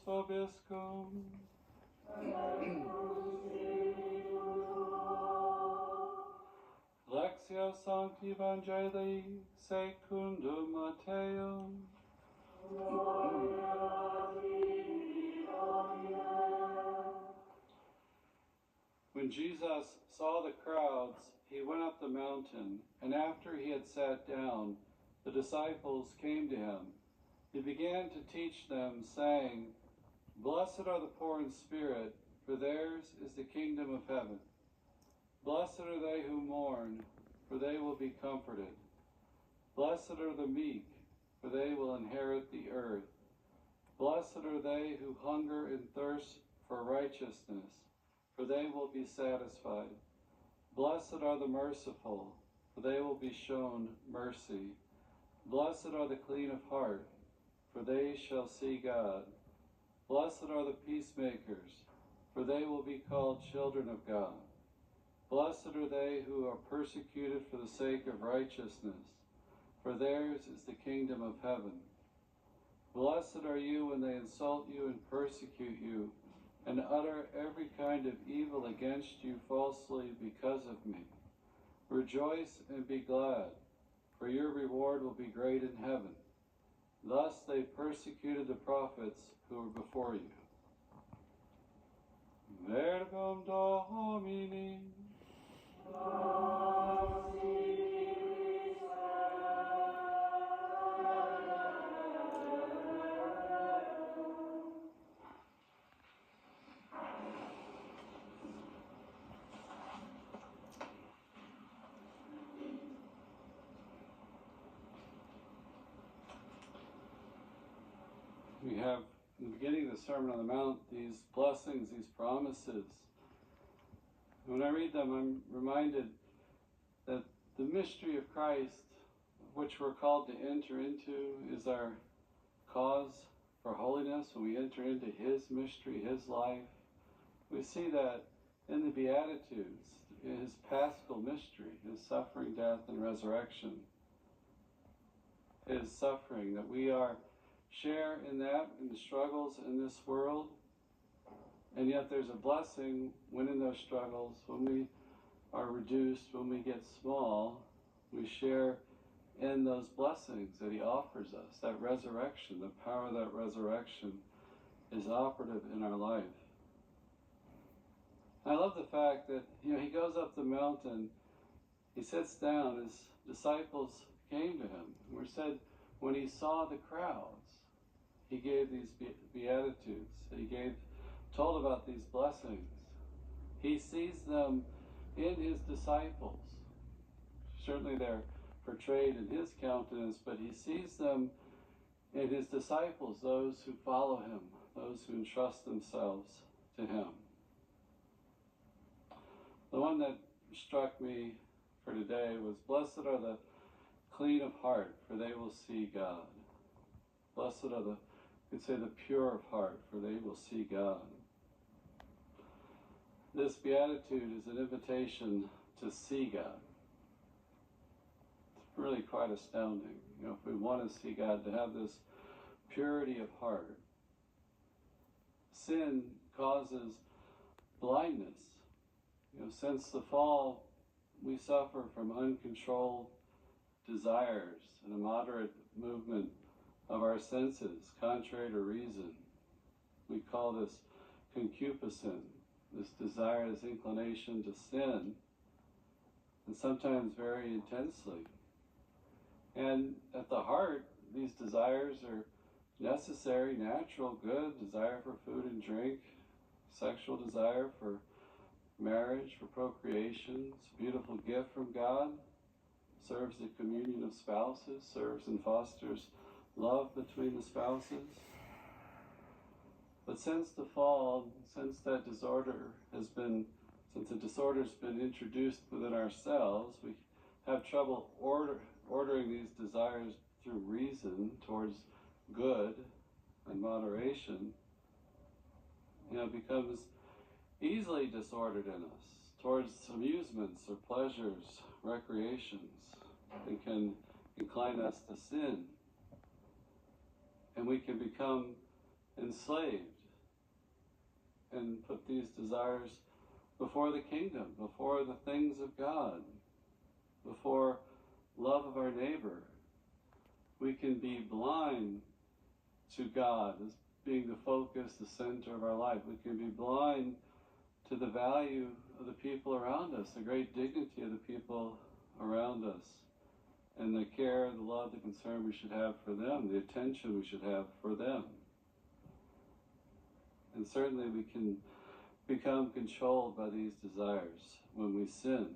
vobiscum. Lectio Sancti Evangelii secundum Matteum. When Jesus saw the crowds, he went up the mountain, and after he had sat down, the disciples came to him. He began to teach them, saying, Blessed are the poor in spirit, for theirs is the kingdom of heaven. Blessed are they who mourn, for they will be comforted. Blessed are the meek, for they will inherit the earth. Blessed are they who hunger and thirst for righteousness, for they will be satisfied. Blessed are the merciful, for they will be shown mercy. Blessed are the clean of heart, for they shall see God. Blessed are the peacemakers, for they will be called children of God. Blessed are they who are persecuted for the sake of righteousness, for theirs is the kingdom of heaven. Blessed are you when they insult you and persecute you, and utter every kind of evil against you falsely because of me. Rejoice and be glad, for your reward will be great in heaven. Thus they persecuted the prophets who were before you. Verbum Domini. We have, in the beginning of the Sermon on the Mount, these blessings, these promises. When I read them, I'm reminded that the mystery of Christ, which we're called to enter into, is our cause for holiness. When we enter into His mystery, His life, we see that in the Beatitudes, in His paschal mystery, His suffering, death, and resurrection. His suffering, that we share in that, in the struggles in this world, and yet there's a blessing when in those struggles, when we are reduced, when we get small, we share in those blessings that He offers us. That resurrection, the power of that resurrection is operative in our life. I love the fact that, He goes up the mountain, He sits down, His disciples came to Him. We're said, when He saw the crowds, He gave these Beatitudes. He told about these blessings. He sees them in His disciples. Certainly they're portrayed in His countenance, but He sees them in His disciples, those who follow Him, those who entrust themselves to Him. The one that struck me for today was, Blessed are the clean of heart, for they will see God. Blessed are the pure of heart, for they will see God. This beatitude is an invitation to see God. It's really quite astounding. If we want to see God, to have this purity of heart. Sin causes blindness. Since the fall, we suffer from uncontrolled desires and immoderate movement of our senses, contrary to reason. We call this concupiscence, this desire, this inclination to sin, and sometimes very intensely. And at the heart, these desires are necessary, natural, good, desire for food and drink, sexual desire for marriage, for procreation. It's a beautiful gift from God, serves the communion of spouses, serves and fosters love between the spouses. But since the fall, since the disorder's been introduced within ourselves, we have trouble ordering these desires through reason towards good and moderation. It becomes easily disordered in us towards amusements or pleasures, recreations. It can incline us to sin. And we can become enslaved and put these desires before the kingdom, before the things of God, before love of our neighbor. We can be blind to God as being the focus, the center of our life. We can be blind to the value of the people around us, the great dignity of the people around us, and the care, the love, the concern we should have for them, the attention we should have for them. And certainly we can become controlled by these desires when we sin.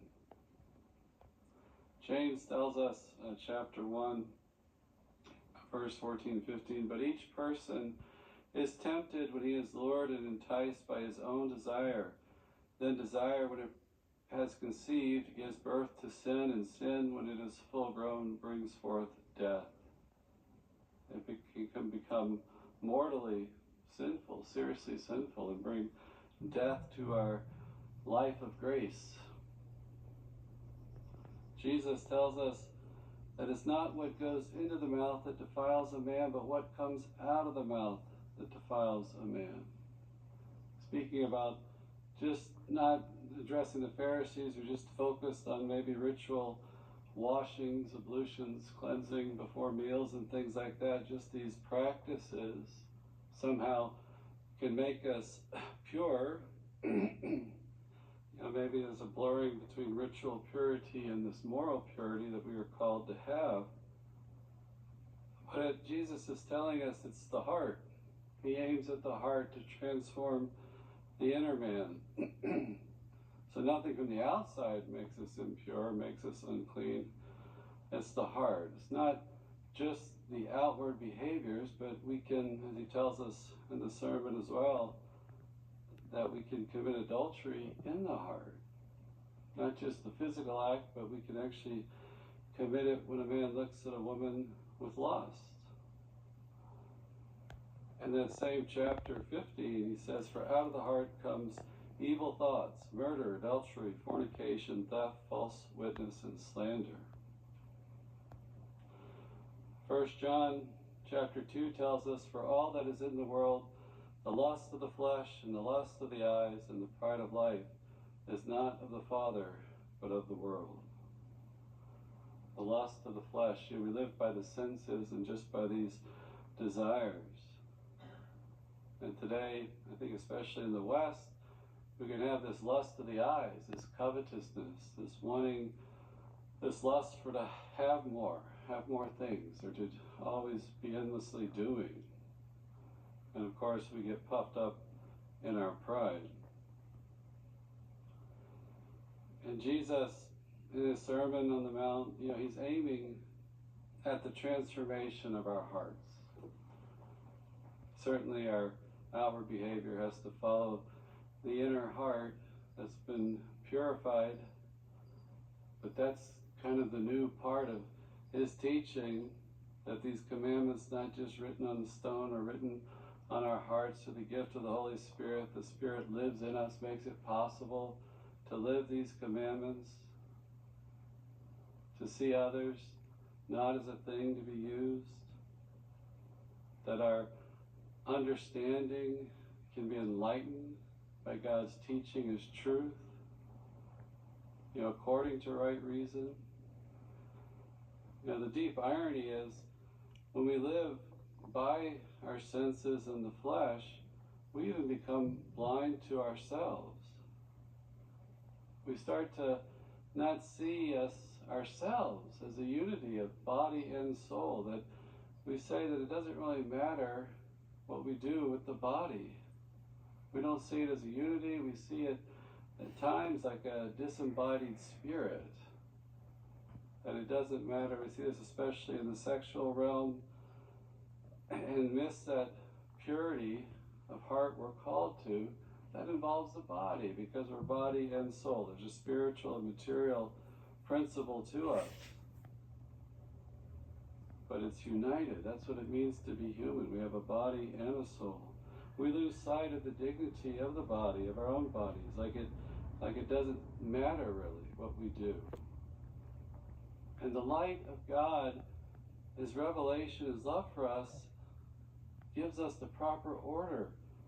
James tells us, chapter 1, verse 14 and 15, but each person is tempted when he is lured and enticed by his own desire. Then desire, when it has conceived, gives birth to sin, and sin, when it is full grown, brings forth death. It can become mortally sinful, seriously sinful, and bring death to our life of grace. Jesus tells us that it's not what goes into the mouth that defiles a man, but what comes out of the mouth that defiles a man. Speaking about just not addressing the Pharisees who just focused on maybe ritual washings, ablutions, cleansing before meals and things like that, just these practices somehow can make us pure. Maybe there's a blurring between ritual purity and this moral purity that we are called to have. But Jesus is telling us it's the heart. He aims at the heart to transform the inner man. So nothing from the outside makes us impure, makes us unclean. It's the heart. It's not just the outward behaviors, but we can, as he tells us in the sermon as well, that we can commit adultery in the heart. Not just the physical act, but we can actually commit it when a man looks at a woman with lust. In that same chapter 15, he says, for out of the heart comes evil thoughts, murder, adultery, fornication, theft, false witness, and slander. 1 John chapter 2 tells us, for all that is in the world, the lust of the flesh and the lust of the eyes and the pride of life is not of the Father, but of the world. The lust of the flesh. We live by the senses and just by these desires. And today, I think especially in the West, we can have this lust of the eyes, this covetousness, this wanting, this lust for to have more things, or to always be endlessly doing. And of course, we get puffed up in our pride. And Jesus, in his Sermon on the Mount, he's aiming at the transformation of our hearts. Certainly our outward behavior has to follow the inner heart that's been purified, but that's kind of the new part of his teaching, that these commandments not just written on the stone or written on our hearts through the gift of the Holy Spirit. The Spirit lives in us, makes it possible to live these commandments, to see others not as a thing to be used, that our understanding can be enlightened by God's teaching as truth, according to right reason. The deep irony is, when we live by our senses and the flesh, we even become blind to ourselves. We start to not see ourselves as a unity of body and soul, that we say that it doesn't really matter what we do with the body. We don't see it as a unity. We see it at times like a disembodied spirit, that it doesn't matter. We see this especially in the sexual realm, and miss that purity of heart we're called to. That involves the body, because we're body and soul. There's a spiritual and material principle to us, but it's united. That's what it means to be human. We have a body and a soul. We lose sight of the dignity of the body, of our own bodies, like it doesn't matter really what we do. And the light of God, his revelation, his love for us, gives us the proper order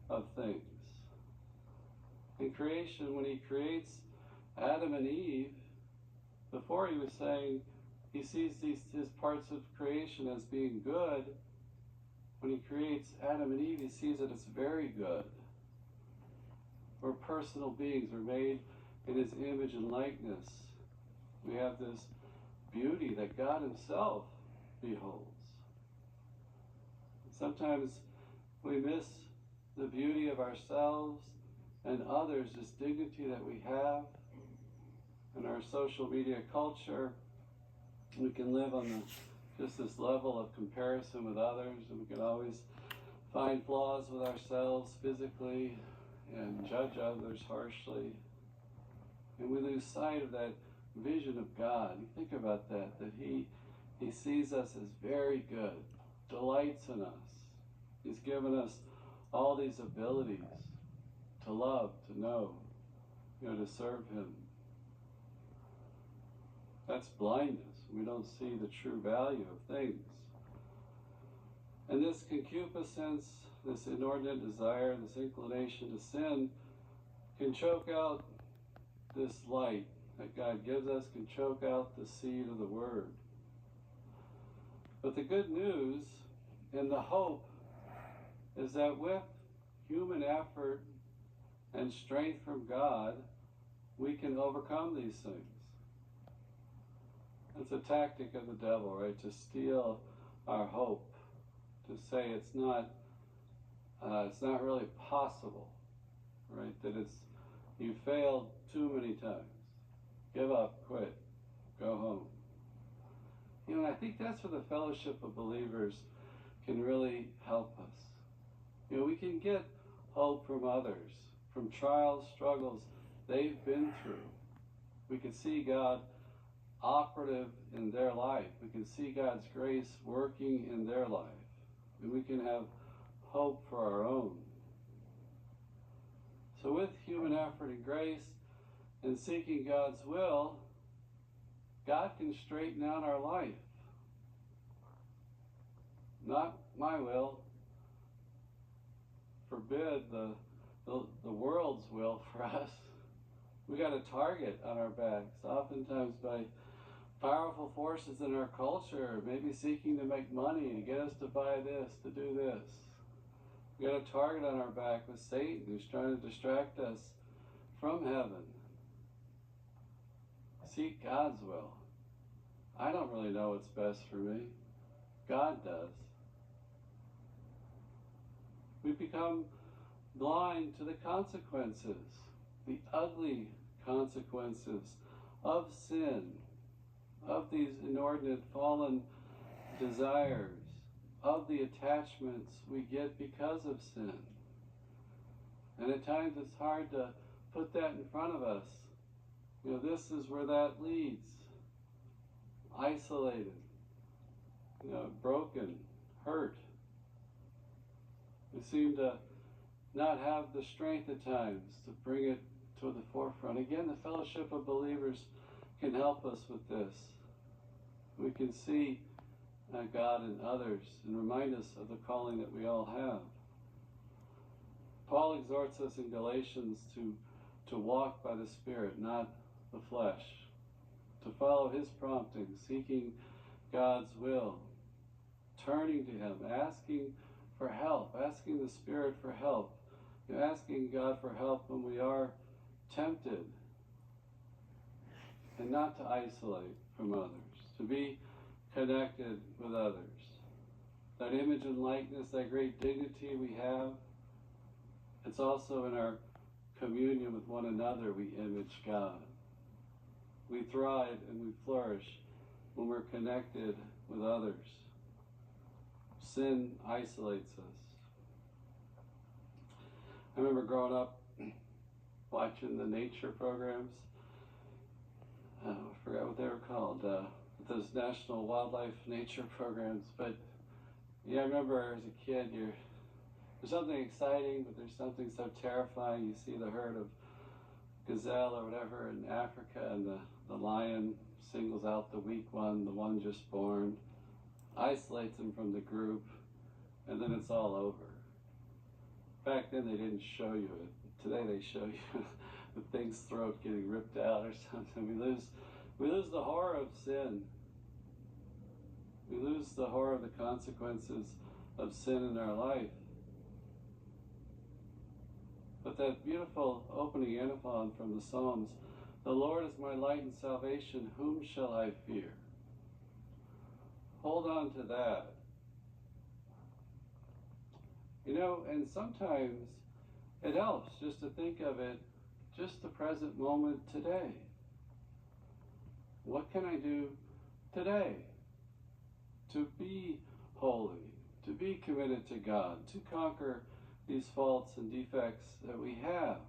of things. In creation, when he creates Adam and Eve, before he was saying he sees his parts of creation as being good. When he creates Adam and Eve, he sees that it's very good. We're personal beings. We're made in his image and likeness. We have this beauty that God himself beholds. Sometimes we miss the beauty of ourselves and others, this dignity that we have. In our social media culture, we can live on just this level of comparison with others, and we can always find flaws with ourselves physically and judge others harshly. And we lose sight of that vision of God. You think about that he sees us as very good, delights in us. He's given us all these abilities to love, to know, to serve him. That's blindness. We don't see the true value of things. And this concupiscence, this inordinate desire, this inclination to sin can choke out this light that God gives us, can choke out the seed of the Word. But the good news and the hope is that with human effort and strength from God, we can overcome these things. It's a tactic of the devil, right? To steal our hope, to say it's not really possible, right? That you failed too many times. Give up, quit, go home. And I think that's where the fellowship of believers can really help us. We can get hope from others, from trials, struggles they've been through. We can see God operative in their life. We can see God's grace working in their life. And we can have hope for our own. So with human effort and grace and seeking God's will, God can straighten out our life. Not my will. Forbid the world's will for us. We got a target on our backs, oftentimes by powerful forces in our culture, maybe seeking to make money, to get us to buy this, to do this. We got a target on our back with Satan, who's trying to distract us from heaven. Seek God's will. I don't really know what's best for me. God does. We become blind to the consequences, the ugly consequences of sin, of these inordinate fallen desires, of the attachments we get because of sin. And at times it's hard to put that in front of us. This is where that leads. Isolated, broken, hurt. We seem to not have the strength at times to bring it to the forefront. Again, the fellowship of believers can help us with this. We can see God in others and remind us of the calling that we all have. Paul exhorts us in Galatians to walk by the Spirit, not the flesh, to follow his prompting, seeking God's will, turning to him, asking for help, asking the Spirit for help, asking God for help when we are tempted, and not to isolate from others, to be connected with others. That image and likeness, that great dignity we have, it's also in our communion with one another we image God. We thrive and we flourish when we're connected with others. Sin isolates us. I remember growing up watching the nature programs. I forgot what they were called. Those national wildlife nature programs. But I remember as a kid, there's something exciting, but there's something so terrifying. You see the herd of gazelle or whatever in Africa, and the lion singles out the weak one, the one just born, isolates him from the group, and then it's all over. Back then they didn't show you it. Today they show you the thing's throat getting ripped out or something. We lose the horror of sin. We lose the horror of the consequences of sin in our life. But that beautiful opening antiphon from the Psalms, "The Lord is my light and salvation, whom shall I fear?" Hold on to that. You know, and sometimes it helps just to think of it, just the present moment today. What can I do today to be holy, to be committed to God, to conquer these faults and defects that we have?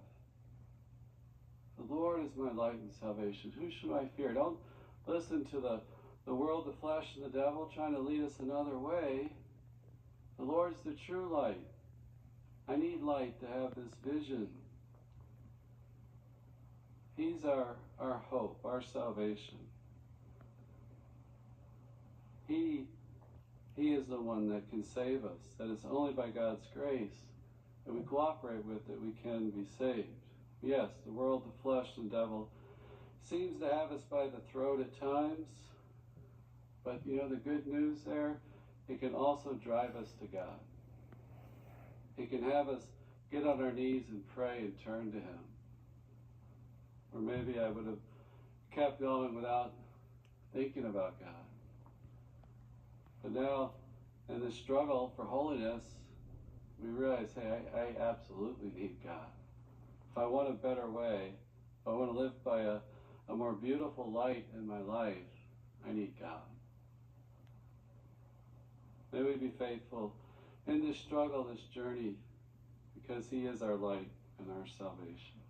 The Lord is my light and salvation. Who should I fear? Don't listen to the world, the flesh, and the devil trying to lead us another way. The Lord's the true light. I need light to have this vision. He's our hope, our salvation. He is the one that can save us. That it's only by God's grace that we cooperate with that we can be saved. Yes, the world, the flesh, and the devil seems to have us by the throat at times, but you know the good news there? It can also drive us to God. It can have us get on our knees and pray and turn to Him. Or maybe I would have kept going without thinking about God. But now, in this struggle for holiness, we realize, hey, I absolutely need God. If I want a better way, if I want to live by a more beautiful light in my life, I need God. May we be faithful in this struggle, this journey, because He is our light and our salvation.